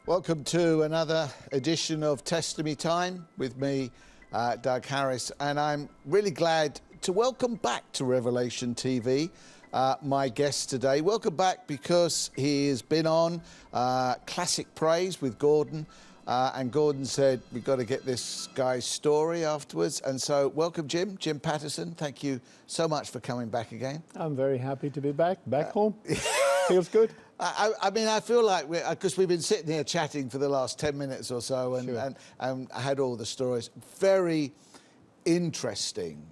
Welcome to another edition of Testimony Time with me, Doug Harris, and I'm really glad to welcome back to Revelation TV my guest today. Welcome back because he has been on Classic Praise with Gordon, and Gordon said we've got to get this guy's story afterwards, and so welcome Jim Patterson. Thank you so much for coming back again. I'm very happy to be back home. Feels good. I mean, I feel like because we've been sitting here chatting for the last 10 minutes or so, and, Sure. and I had all the stories. Very interesting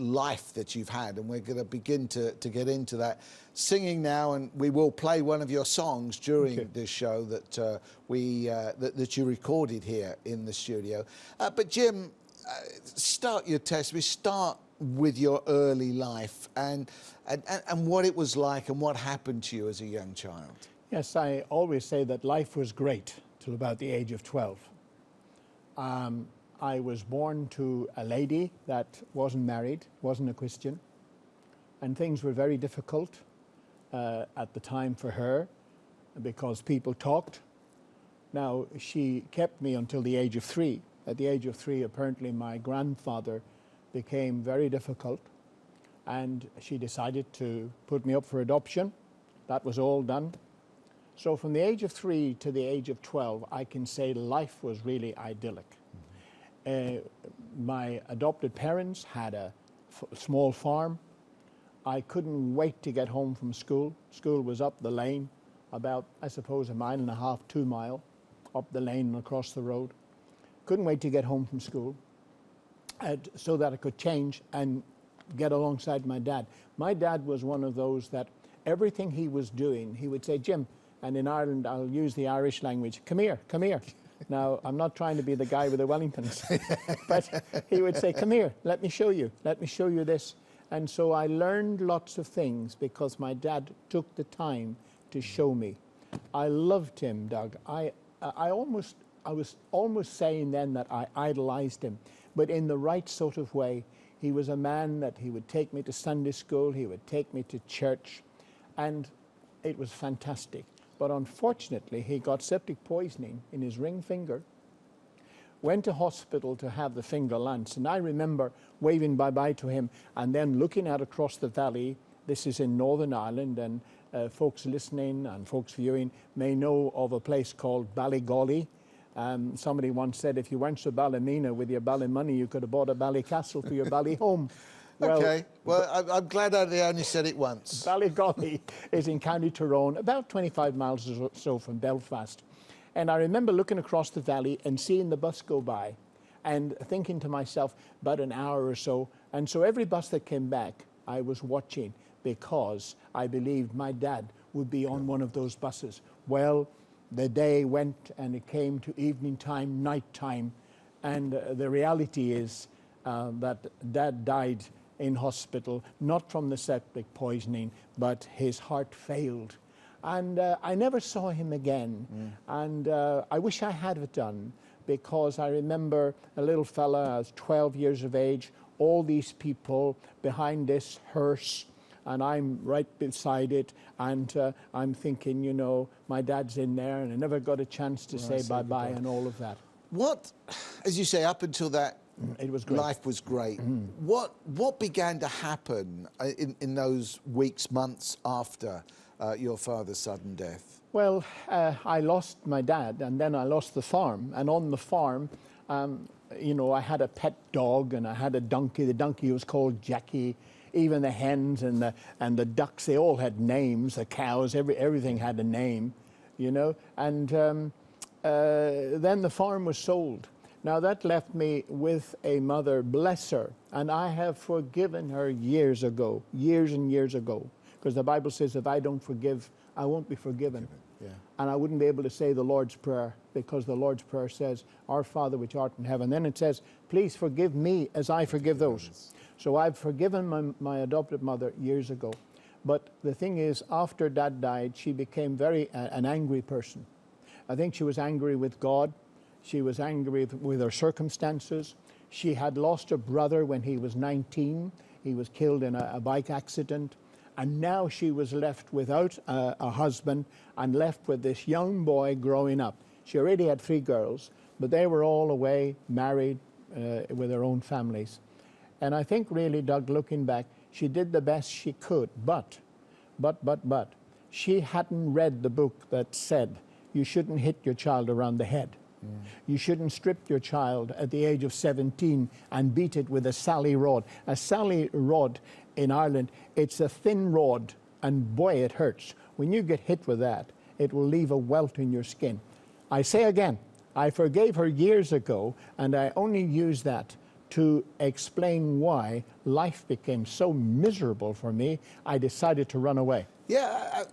life that you've had, and we're going to begin to get into that. Singing now, and we will play one of your songs during this show that that you recorded here in the studio. But Jim, start your testimony. Start with your early life and what it was like and what happened to you as a young child. Yes, I always say that life was great till about the age of 12. I was born to a lady that wasn't married, wasn't a Christian, and things were very difficult at the time for her because people talked. Now, she kept me until the age of 3. At the age of 3, apparently my grandfather became very difficult, and she decided to put me up for adoption. That was all done. So from the age of 3 to the age of 12, I can say life was really idyllic. My adopted parents had a small farm. I couldn't wait to get home from school. School was up the lane, about, I suppose, 1.5 miles, 2 miles, up the lane and across the road. Couldn't wait to get home from school so that I could change and get alongside my dad. My dad was one of those that everything he was doing, he would say, Jim, and in Ireland, I'll use the Irish language, come here, come here. Now, I'm not trying to be the guy with the Wellingtons, but he would say, come here, let me show you this. And so I learned lots of things because my dad took the time to show me. I loved him, Doug. I was almost saying then that I idolized him, but in the right sort of way. He was a man that he would take me to Sunday school, he would take me to church, and it was fantastic. But unfortunately, he got septic poisoning in his ring finger, went to hospital to have the finger lanced, and I remember waving bye-bye to him and then looking out across the valley. This is in Northern Ireland, and folks listening and folks viewing may know of a place called Ballygolly. Somebody once said if you weren't so ballymena with your ballymoney, you could have bought a ballycastle for your ballyhome. Well, okay, well, I'm glad I only said it once. Ballygolly is in County Tyrone, about 25 miles or so from Belfast. And I remember looking across the valley and seeing the bus go by and thinking to myself, about an hour or so. And so every bus that came back, I was watching because I believed my dad would be on one of those buses. Well, the day went and it came to evening time, night time, and the reality is that Dad died in hospital, not from the septic poisoning, but his heart failed. And I never saw him again. And I wish I had it done, because I remember a little fella, I was 12 years of age, all these people behind this hearse, and I'm right beside it, and I'm thinking, you know, my dad's in there, and I never got a chance to say bye-bye and all of that. What, as you say, up until that, it was great. Life was great. What began to happen in those weeks, months after your father's sudden death? Well, I lost my dad, and then I lost the farm, and on the farm, you know, I had a pet dog, and I had a donkey. The donkey was called Jackie. Even the hens and the ducks, they all had names. The cows, everything had a name, you know. And then the farm was sold. Now that left me with a mother, bless her, and I have forgiven her years and years ago, because the Bible says if I don't forgive, I won't be forgiven. Yeah. And I wouldn't be able to say the Lord's Prayer, because the Lord's Prayer says, Our Father which art in heaven. Then it says, please forgive me as I forgive those. So I've forgiven my adopted mother years ago. But the thing is, after Dad died, she became an angry person. I think she was angry with God. She was angry with her circumstances. She had lost her brother when he was 19. He was killed in a bike accident. And now she was left without a husband and left with this young boy growing up. She already had 3 girls, but they were all away, married, with their own families. And I think really, Doug, looking back, she did the best she could, but, she hadn't read the book that said you shouldn't hit your child around the head. You shouldn't strip your child at the age of 17 and beat it with a sally rod. A sally rod in Ireland, it's a thin rod, and boy, it hurts. When you get hit with that, it will leave a welt in your skin. I say again, I forgave her years ago, and I only use that to explain why life became so miserable for me, I decided to run away. Yeah,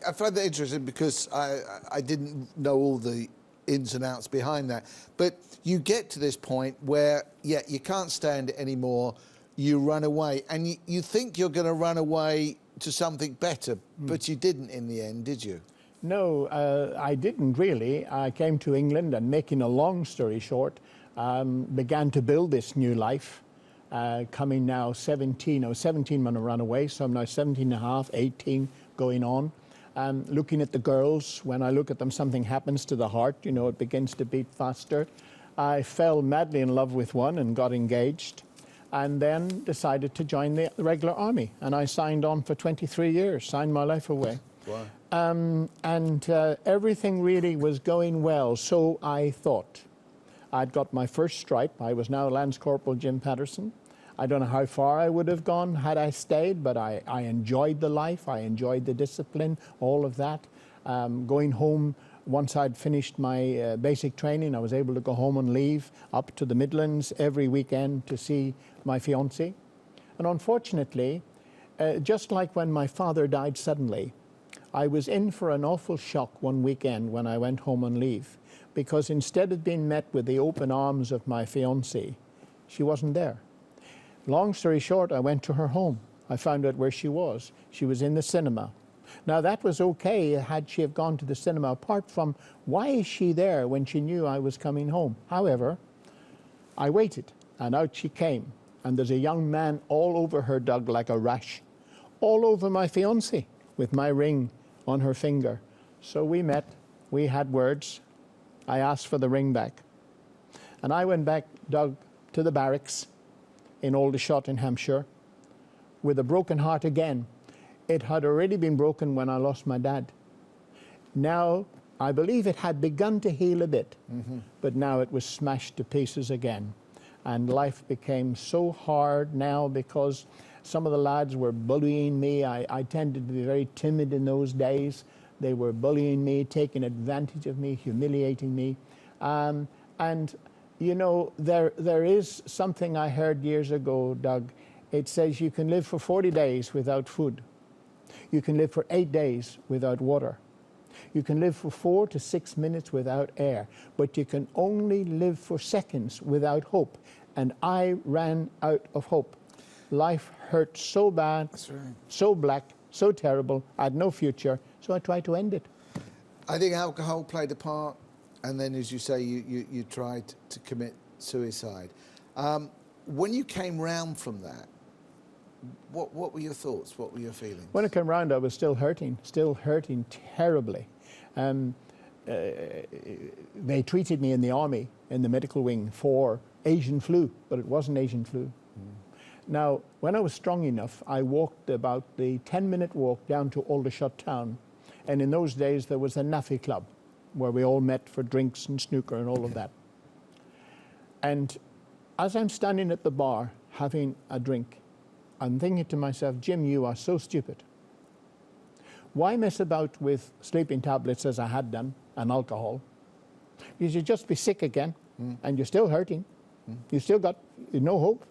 I find that interesting because I didn't know all the ins and outs behind that. But you get to this point where, yeah, you can't stand it anymore, you run away, and you think you're going to run away to something better, but you didn't in the end, did you? No, I didn't really. I came to England and, making a long story short, began to build this new life. Coming now 17, I was 17 when I ran away, so I'm now 17 and a half, 18 going on. Looking at the girls, when I look at them, something happens to the heart, you know, it begins to beat faster. I fell madly in love with one and got engaged, and then decided to join the regular army. And I signed on for 23 years, signed my life away. Wow. Everything really was going well, so I thought. I'd got my first stripe. I was now Lance Corporal Jim Patterson. I don't know how far I would have gone had I stayed, but I enjoyed the life, I enjoyed the discipline, all of that. Going home, once I'd finished my basic training, I was able to go home on leave up to the Midlands every weekend to see my fiancée. And unfortunately, just like when my father died suddenly, I was in for an awful shock one weekend when I went home on leave, because instead of being met with the open arms of my fiancée, she wasn't there. Long story short, I went to her home. I found out where she was. She was in the cinema. Now, that was okay had she have gone to the cinema, apart from why is she there when she knew I was coming home? However, I waited, and out she came. And there's a young man all over her, Doug, like a rash, all over my fiancée, with my ring on her finger. So we met, we had words. I asked for the ring back. And I went back, Doug, to the barracks in Aldershot in Hampshire with a broken heart again. It had already been broken when I lost my dad. Now, I believe it had begun to heal a bit, but now it was smashed to pieces again. And life became so hard now because some of the lads were bullying me. I tended to be very timid in those days. They were bullying me, taking advantage of me, humiliating me. And you know, there is something I heard years ago, Doug. It says you can live for 40 days without food. You can live for 8 days without water. You can live for 4 to 6 minutes without air, but you can only live for seconds without hope. And I ran out of hope. Life hurt so bad, That's right. so black, so terrible. I had no future, so I tried to end it. I think alcohol played a part, and then, as you say, you tried to commit suicide. When you came round from that, what were your thoughts? What were your feelings? When I came round, I was still hurting terribly. They treated me in the army, in the medical wing, for Asian flu, but it wasn't Asian flu. Now, when I was strong enough, I walked about the 10-minute walk down to Aldershot town. And in those days, there was a NAFI club where we all met for drinks and snooker and all of that. And as I'm standing at the bar having a drink, I'm thinking to myself, Jim, you are so stupid. Why mess about with sleeping tablets as I had done and alcohol? You should just be sick again and you're still hurting. You still got no hope.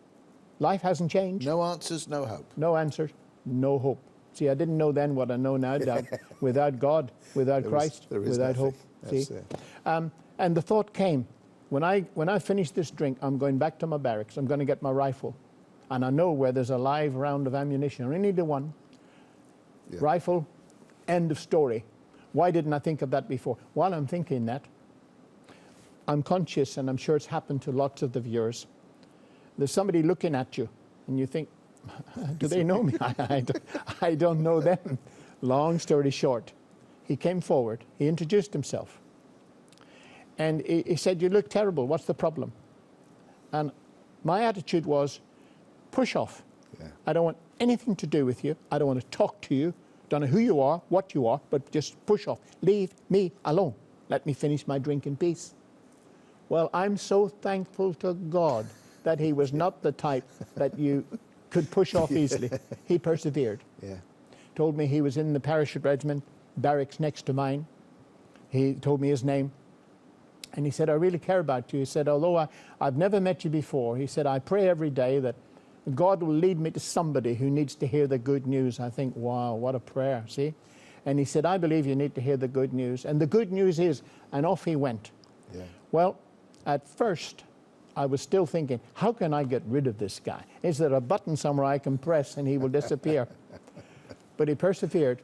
Life hasn't changed. No answers, no hope. No answers, no hope. See, I didn't know then what I know now, Doug. Without God, without Christ, without hope. See? And the thought came, when I finish this drink, I'm going back to my barracks. I'm going to get my rifle. And I know where there's a live round of ammunition. I only need the one. Yeah. Rifle, end of story. Why didn't I think of that before? While I'm thinking that, I'm conscious, and I'm sure it's happened to lots of the viewers. There's somebody looking at you, and you think, Do they know me? I don't know them. Long story short, he came forward, he introduced himself, and he said, "You look terrible, what's the problem?" And my attitude was, push off. Yeah. I don't want anything to do with you. I don't want to talk to you. Don't know who you are, what you are, but just push off. Leave me alone. Let me finish my drink in peace. Well, I'm so thankful to God that he was not the type that you could push off easily. He persevered. Yeah. Told me he was in the parachute regiment, barracks next to mine. He told me his name. And he said, "I really care about you." He said, "Although I've never met you before," he said, "I pray every day that God will lead me to somebody who needs to hear the good news." I think, wow, what a prayer, see? And he said, "I believe you need to hear the good news. And the good news is," and off he went. Yeah. Well, at first, I was still thinking, how can I get rid of this guy? Is there a button somewhere I can press and he will disappear? But he persevered.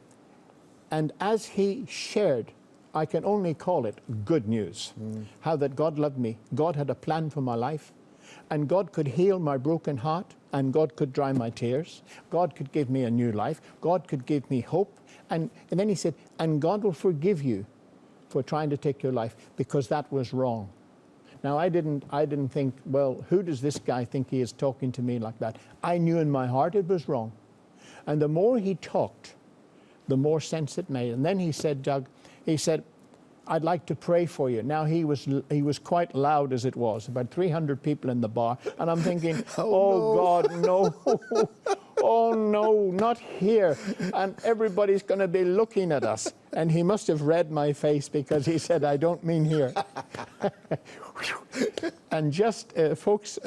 And as he shared, I can only call it good news. How that God loved me. God had a plan for my life. And God could heal my broken heart. And God could dry my tears. God could give me a new life. God could give me hope. And then he said, and God will forgive you for trying to take your life because that was wrong. Now, I didn't think, well, who does this guy think he is talking to me like that? I knew in my heart it was wrong. And the more he talked, the more sense it made. And then he said, Doug, he said, "I'd like to pray for you." Now, he was quite loud as it was, about 300 people in the bar. And I'm thinking, oh, God, no. Oh, no, not here. And everybody's going to be looking at us. And he must have read my face because he said, "I don't mean here." And just, folks,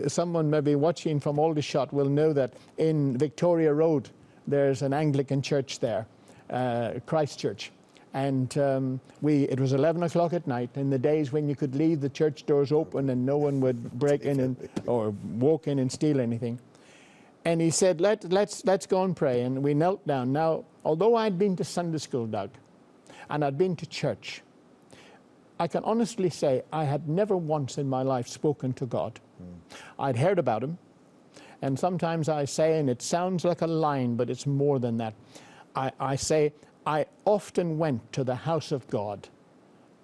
someone maybe watching from Aldershot will know that in Victoria Road, there's an Anglican church there, Christ Church. And it was 11 o'clock at night, in the days when you could leave the church doors open and no one would break in or walk in and steal anything. And he said, let's go and pray. And we knelt down. Now, although I'd been to Sunday school, Doug, and I'd been to church, I can honestly say I had never once in my life spoken to God. I'd heard about him. And sometimes I say, and it sounds like a line, but it's more than that. I say, I often went to the house of God,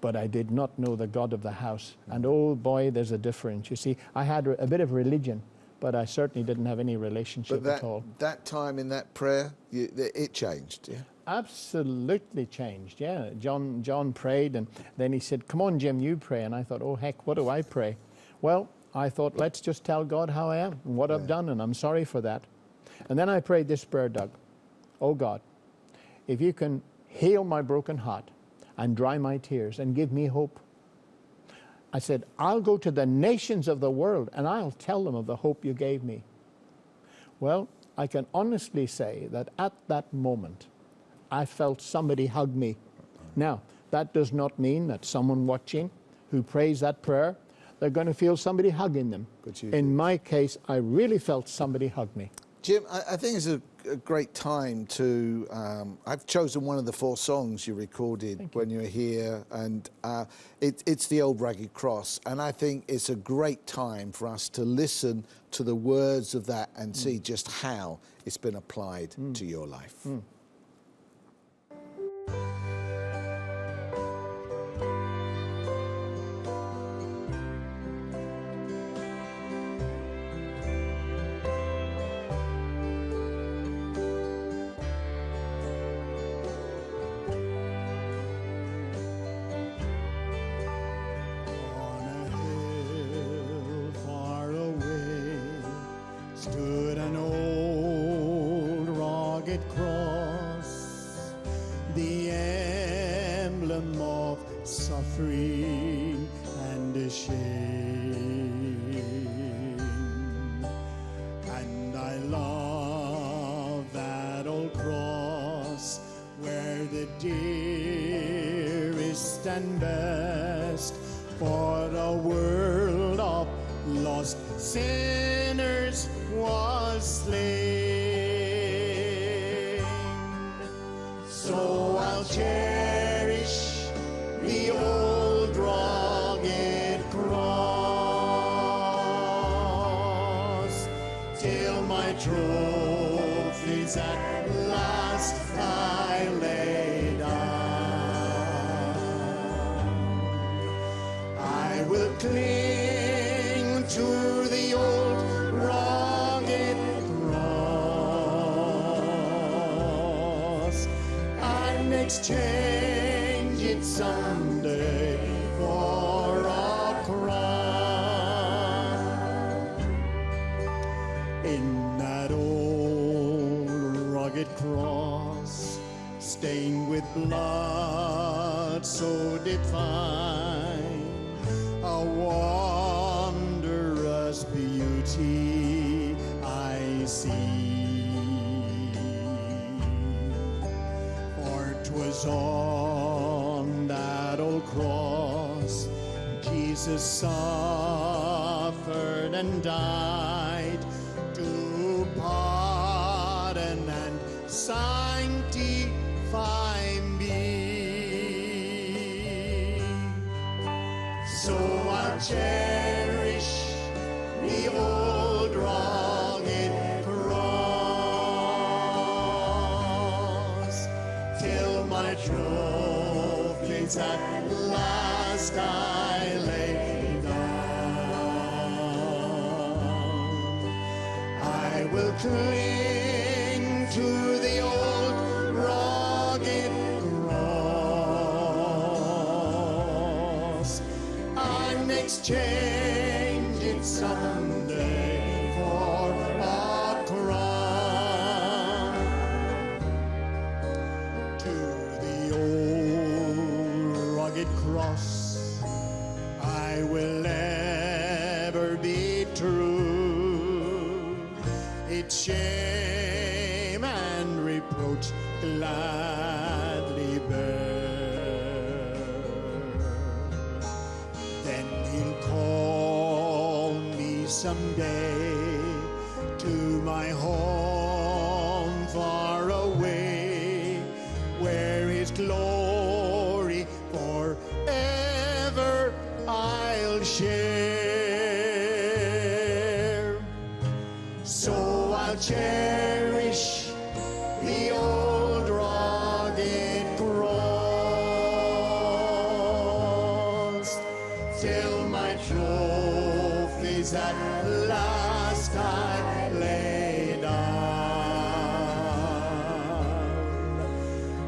but I did not know the God of the house. And oh boy, there's a difference. You see, I had a bit of religion, but I certainly didn't have any relationship at all. That time in that prayer, it changed, yeah? Absolutely changed, yeah. John prayed, and then he said, "Come on, Jim, you pray." And I thought, oh, heck, what do I pray? Well, I thought, let's just tell God how I am and what I've done, and I'm sorry for that. And then I prayed this prayer, Doug. Oh, God, if you can heal my broken heart and dry my tears and give me hope. I said, I'll go to the nations of the world and I'll tell them of the hope you gave me. Well, I can honestly say that at that moment, I felt somebody hug me. Now, that does not mean that someone watching who prays that prayer, they're going to feel somebody hugging them. In my case, I really felt somebody hug me. Jim, I think it's a great time to, I've chosen one of the 4 songs you recorded when you were here, and it's the Old Rugged Cross, and I think it's a great time for us to listen to the words of that and see just how it's been applied to your life. Stood an old rugged cross, the emblem of suffering and shame. And I love that old cross where the dearest and best for a world of lost sinners was slain. So I'll cherish the old rugged cross till my trophies at last I lay down. I will cling to the old rugged cross and exchange it someday for a crown. In that old rugged cross, stained with blood so divine, a wondrous beauty I see. For 'twas on that old cross Jesus suffered and died to pardon and sanctify me. So I'll cherish the old rugged cross till my trophies at last I lay down. I will cling to the old rugged cross and exchange it someday for a crown. To the old rugged cross I will ever be true. Its shame and reproach gladly bear. Then he'll call me someday to my home far away, where his glory forever I'll share. So I'll cherish the old rugged cross till my trophies at last I lay down.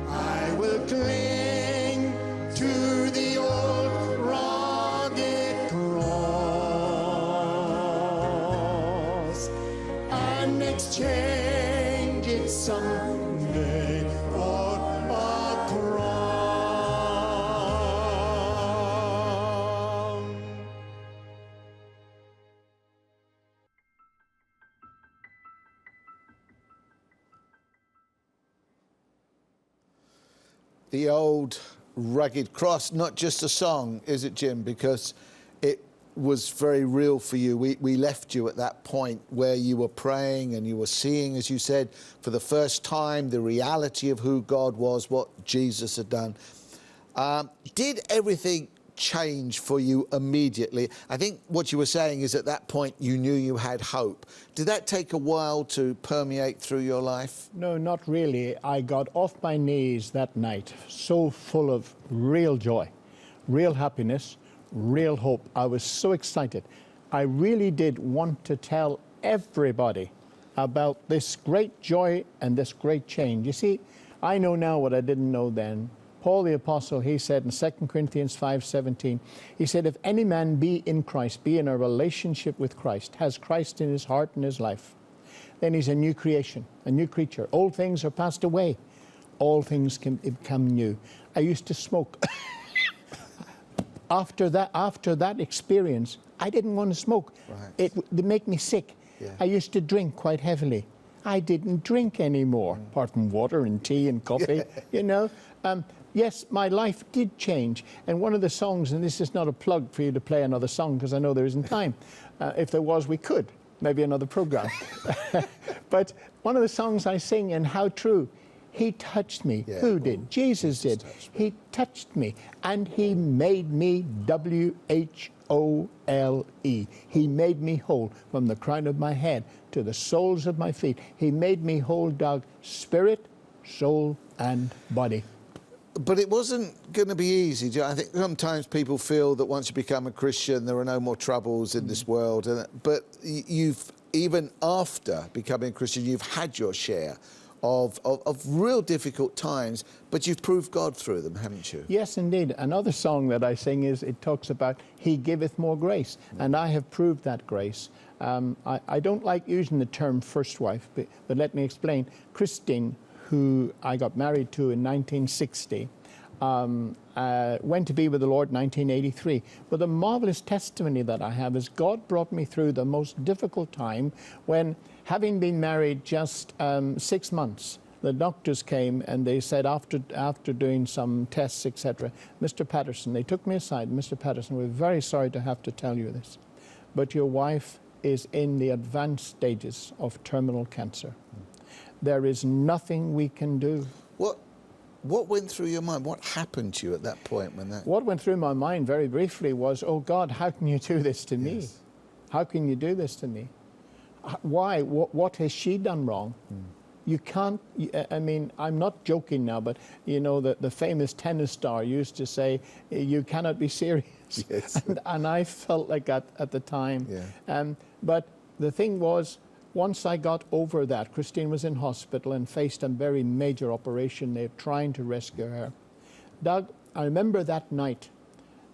I will cling to the old rugged cross and exchange it someday for a crown. The old rugged cross, not just a song, is it, Jim? Because it was very real for you. We left you at that point where you were praying and you were seeing, as you said, for the first time, the reality of who God was, what Jesus had done. Did everything change for you immediately? I think what you were saying is at that point you knew you had hope. Did that take a while to permeate through your life? No, not really. I got off my knees that night, so full of real joy, real happiness, real hope. I was so excited. I really did want to tell everybody about this great joy and this great change. You see, I know now what I didn't know then. Paul the Apostle, he said in 2 Corinthians 5:17, he said, if any man be in Christ, be in a relationship with Christ, has Christ in his heart and his life, then he's a new creation, a new creature. Old things are passed away. All things can become new. I used to smoke. After that experience, I didn't want to smoke. Right. It would make me sick. Yeah. I used to drink quite heavily. I didn't drink anymore, apart from water and tea and coffee, you know. Yes, my life did change. And one of the songs, and this is not a plug for you to play another song because I know there isn't time. If there was, we could. Maybe another program. But one of the songs I sing, and how true, He touched me. Yeah. Who did? Jesus did. He touched me, and he made me W-H-O-L-E. He made me whole from the crown of my head to the soles of my feet. He made me whole, Doug, spirit, soul, and body. But it wasn't going to be easy. I think sometimes people feel that once you become a Christian, there are no more troubles in this world. But you've, even after becoming a Christian, you've had your share of real difficult times, but you've proved God through them, haven't you? Yes, indeed. Another song that I sing it talks about He giveth more grace, and I have proved that grace. I don't like using the term first wife, but let me explain. Christine, who I got married to in 1960, went to be with the Lord in 1983. But the marvelous testimony that I have is God brought me through the most difficult time when, having been married just 6 months, the doctors came and they said, after doing some tests, etc., Mr. Patterson, they took me aside, Mr. Patterson, we're very sorry to have to tell you this, but your wife is in the advanced stages of terminal cancer. There is nothing we can do. What went through your mind? What happened to you at that point when that... What went through my mind very briefly was, oh God, how can you do this to me? Yes. How can you do this to me? Why? What has she done wrong? You can't, I mean, I'm not joking now, but you know, the famous tennis star used to say, you cannot be serious. Yes. And I felt like that at the time. Yeah. But the thing was, once I got over that, Christine was in hospital and faced a very major operation. They're trying to rescue her. Doug, I remember that night,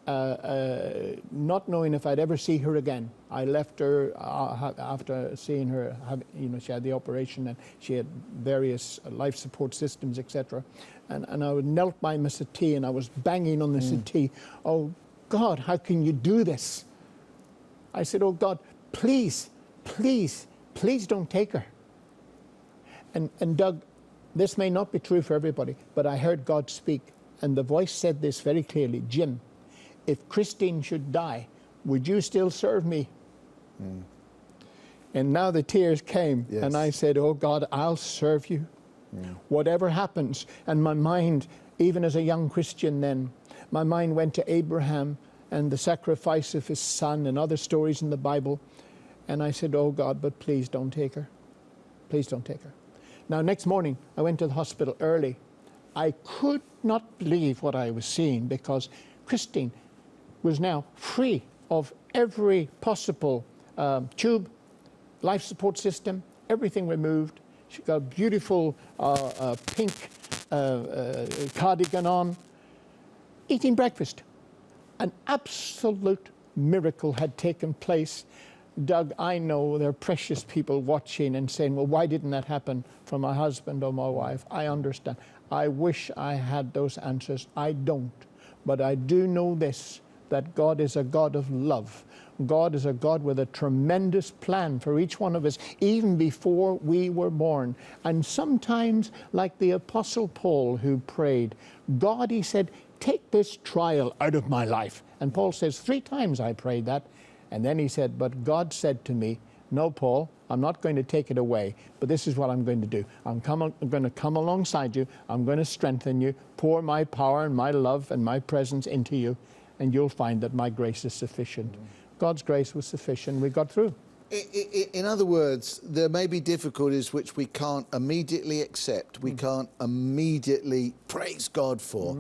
not knowing if I'd ever see her again. I left her after seeing her, you know, she had the operation and she had various life support systems, etc. And I knelt by my settee and I was banging on the settee. Oh God, how can you do this? I said, oh God, please, please, please don't take her. And Doug, this may not be true for everybody, but I heard God speak. And the voice said this very clearly, Jim, if Christine should die, would you still serve me? And now the tears came. Yes. And I said, oh God, I'll serve you. Whatever happens. And my mind, even as a young Christian then, my mind went to Abraham and the sacrifice of his son and other stories in the Bible. And I said, oh God, but please don't take her. Please don't take her. Now, next morning, I went to the hospital early. I could not believe what I was seeing because Christine was now free of every possible tube, life support system, everything removed. She got a beautiful pink cardigan on, eating breakfast. An absolute miracle had taken place. Doug, I know there are precious people watching and saying, well, why didn't that happen for my husband or my wife? I understand. I wish I had those answers. I don't. But I do know this, that God is a God of love. God is a God with a tremendous plan for each one of us, even before we were born. And sometimes, like the Apostle Paul who prayed, God, he said, take this trial out of my life. And Paul says, 3 times I prayed that. And then he said, but God said to me, no, Paul, I'm not going to take it away, but this is what I'm going to do. I'm going to come alongside you. I'm going to strengthen you, pour my power and my love and my presence into you, and you'll find that my grace is sufficient. God's grace was sufficient. We got through. In other words, there may be difficulties which we can't immediately accept. We can't immediately praise God for.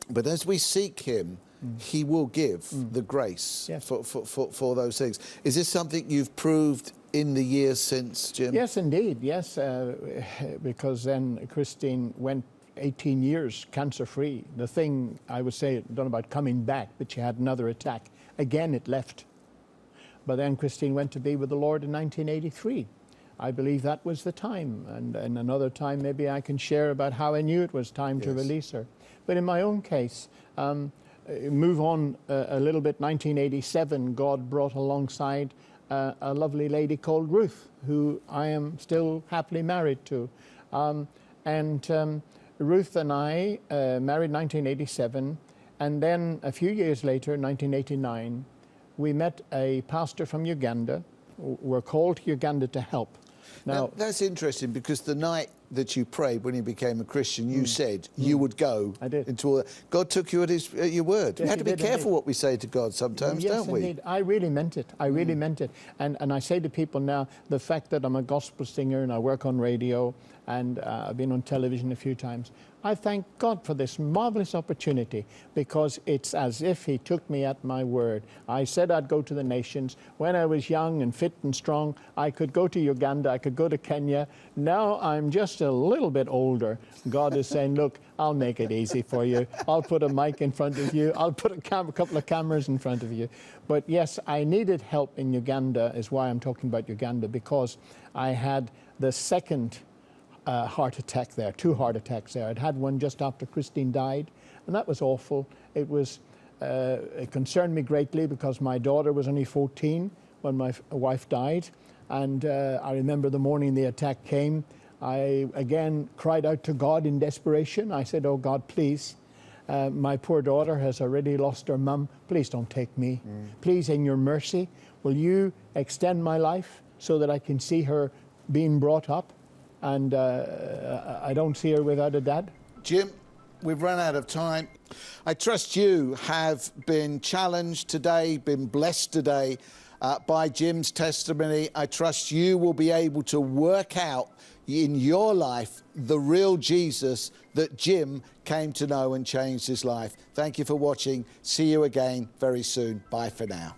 But as we seek him, he will give the grace for those things. Is this something you've proved in the years since, Jim? Yes, indeed, yes, because then Christine went 18 years cancer-free. The thing, I would say, don't know about coming back, but she had another attack. Again, it left. But then Christine went to be with the Lord in 1983. I believe that was the time. And another time, maybe I can share about how I knew it was time to release her. But in my own case, move on a little bit, 1987, God brought alongside a lovely lady called Ruth, who I am still happily married to. Ruth and I married 1987, and then a few years later, 1989, we met a pastor from Uganda. We're called to Uganda to help. Now that's interesting, because the night that you prayed when you became a Christian, you said you would go I did. into all that. God took you at your word. Yes, we have to he be did careful indeed. what we say to God sometimes, Yes, don't we? indeed. I really meant it. I really meant it. And I say to people now, the fact that I'm a gospel singer and I work on radio and I've been on television a few times, I thank God for this marvelous opportunity, because it's as if he took me at my word. I said I'd go to the nations. When I was young and fit and strong, I could go to Uganda, I could go to Kenya. Now I'm just a little bit older. God is saying, look, I'll make it easy for you. I'll put a mic in front of you. I'll put a couple of cameras in front of you. But yes, I needed help in Uganda, is why I'm talking about Uganda, because I had the second heart attack there, 2 heart attacks there. I'd had one just after Christine died, and that was awful. It concerned me greatly because my daughter was only 14 when my wife died, and I remember the morning the attack came, I again cried out to God in desperation. I said, oh God, please, my poor daughter has already lost her mum. Please don't take me. Please, in your mercy, will you extend my life so that I can see her being brought up, and I don't see her without a dad? Jim, we've run out of time. I trust you have been challenged today, been blessed today by Jim's testimony. I trust you will be able to work out in your life the real Jesus that Jim came to know and changed his life. Thank you for watching. See you again very soon. Bye for now.